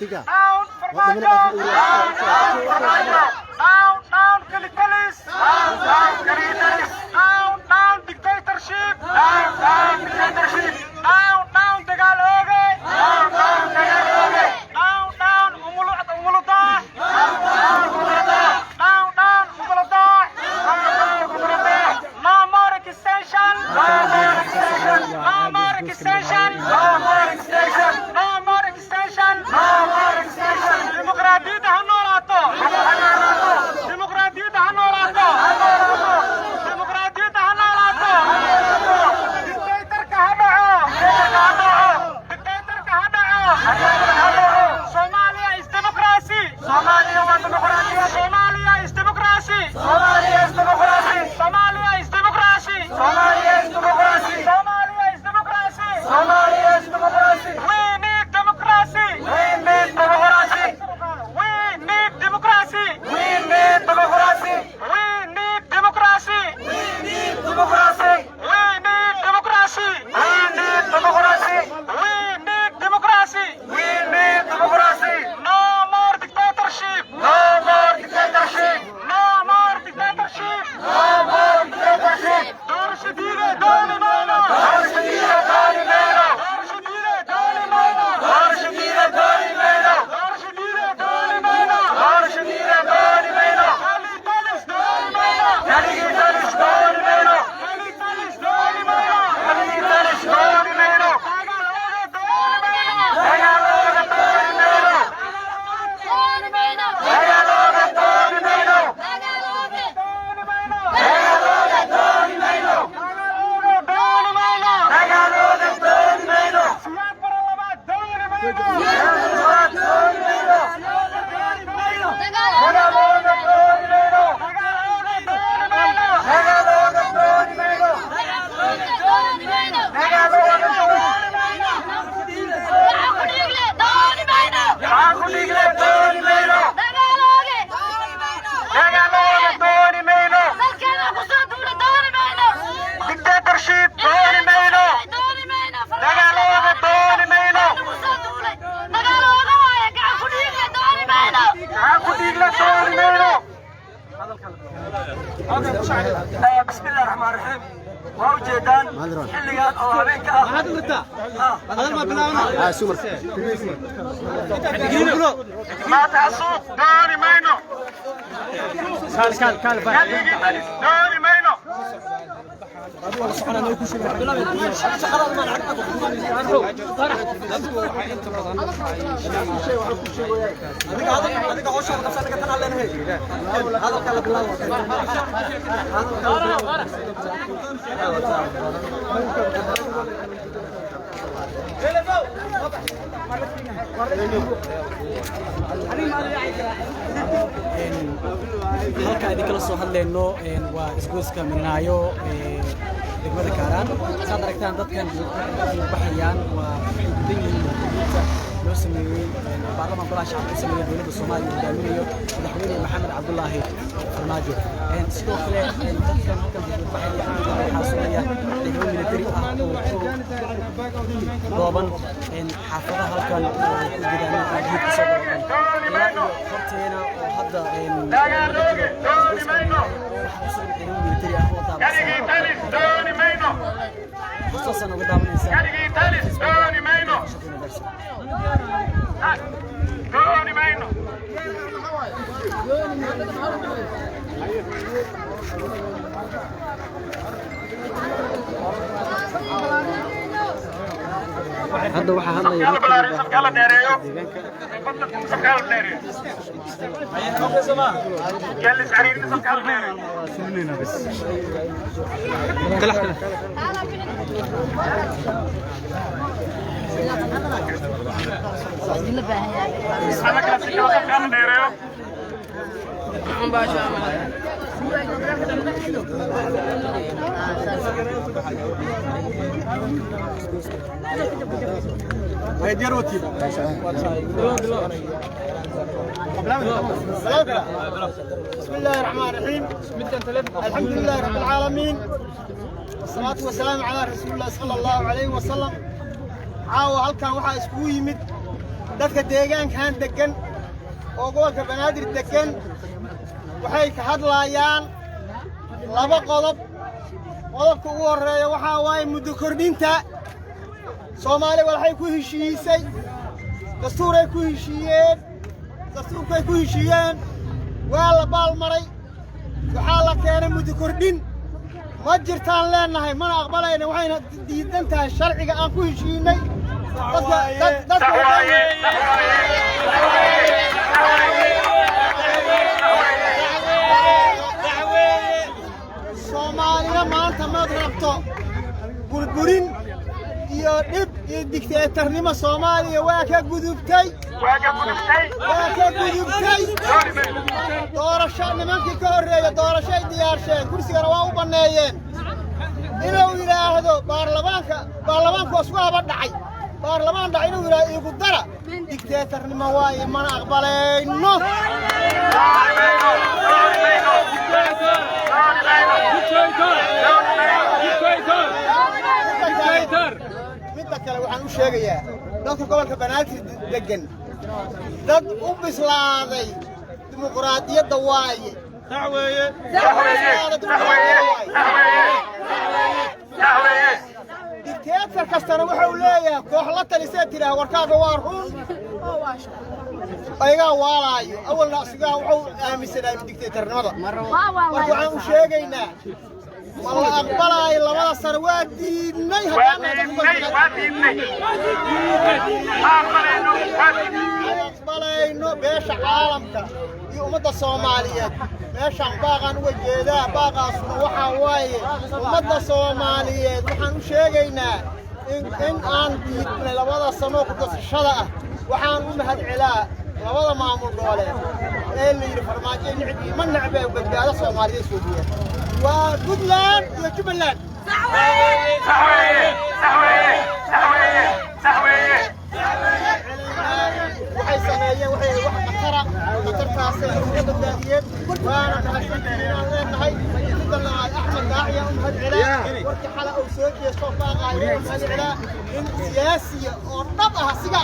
down farmaajo down kilikalis down dictatorship down dagaal ooge down umuludah down no more extension dimuqraadiyadda ha noolaato dimuqraadiyadda ha noolaato dictatorka ha dhaco Somalia is democracy Somalia is democracy Somalia is democracy we need democracy no more dictatorship doorashadiida dooni mayno بسم الله الرحمن الرحيم ووجدان حلقات او هبينك هذا ما بلاونا سوبر ما تعصوا دوري ماينو كال دوري ماينو halka idin kala soo hadlayno waa isgoyska Minaayo degmada Kaaraan saad aragtaan dadkan baxayaan waa loo sameeyay baarlamaanka golaha shacabka sameeyay dowladda Soomaaliya hogaaminayo madaxweyne Maxamed Cabdullaahi Farmaajo sidoo kale dadkan baxayaan waxaa sugaya ciidamo military ah oo kooban xaafadaha halkan ku jiraan jiidka soo dhawaan horteena oo hadda hadda waxaa hadlaya kala dheereeyo kala dheereeyo جالس عرير نصف كالمير سنينا بس كلا أنا كان سكوا كان ديريو باشا هيديروتي بسم الله الرحمن الرحيم الحمد لله رب العالمين والصلاة والسلام على رسول الله صلى الله عليه وسلم caawa halkan waxaa iskugu yimid dadka deegaankan degan oo gobolka banaadir degan waxay ka hadlayaan laba qodob qodobka ugu horeeya waxaa waaye muddo kordhinta Soomaaliya waxay ku heshiisay dastuuray ku heshiiyeen dastuurkay ku heshiiyeen waa la baalmaray waxaa la keenay muddo kordhin ma jirtaan leenahay mana aqbalayna waxayna diidan tahay sharciga aan ku heshiinay Soomaaliya maanta ma rabto burburin iyo dhib iyo dictatornimo Soomaaliya waa ka gudubtay doorasho nimankii ka horeeyay doorashay diyaarsheen kursigana waa u baneeyeen inuu yiraahdo baarlamaanku isku haba dhacay baarlamaan dhacay inuu yiraahdo igu dara dictatornimo waa mana aqbalayno midda kale waxaan u sheegayaa dadka gobolka banaadir degan dad u bislaaday dimuqraadiyadda waaye dictator kastana waxa uu leeyahay koox la talisay tiraa warkaaga waa run ayaga waalaayo awalna asigaa wuxuu aaminsanaa dictatornimada marka waxaan u sheegaynaa والله أقبلها إلا ما صار وادي أقبلها إنه بيش عالمك يوم الصومالية بيش باغان وجدا باغا صنوحا واي ومدى الصومالية وحان شيغينا إن آن ديتنا لوضع الصنوق الشرع وحان أمهد علاء لوضع معمول دولة اللي فرماجين عدي من نعبه وبدأ الصومالية السعودية وجبلان وجبلان سحوية سحوية سحوية سحوية سحوية waxay sameeyeen wax qatar taasay uga badbaadiyeen waana nahay sidana Axmed Daaciya umhad cilaa warki xala oo soo jeesto baaqayo umhad cilaa in siyaasiya oo dhab ah siga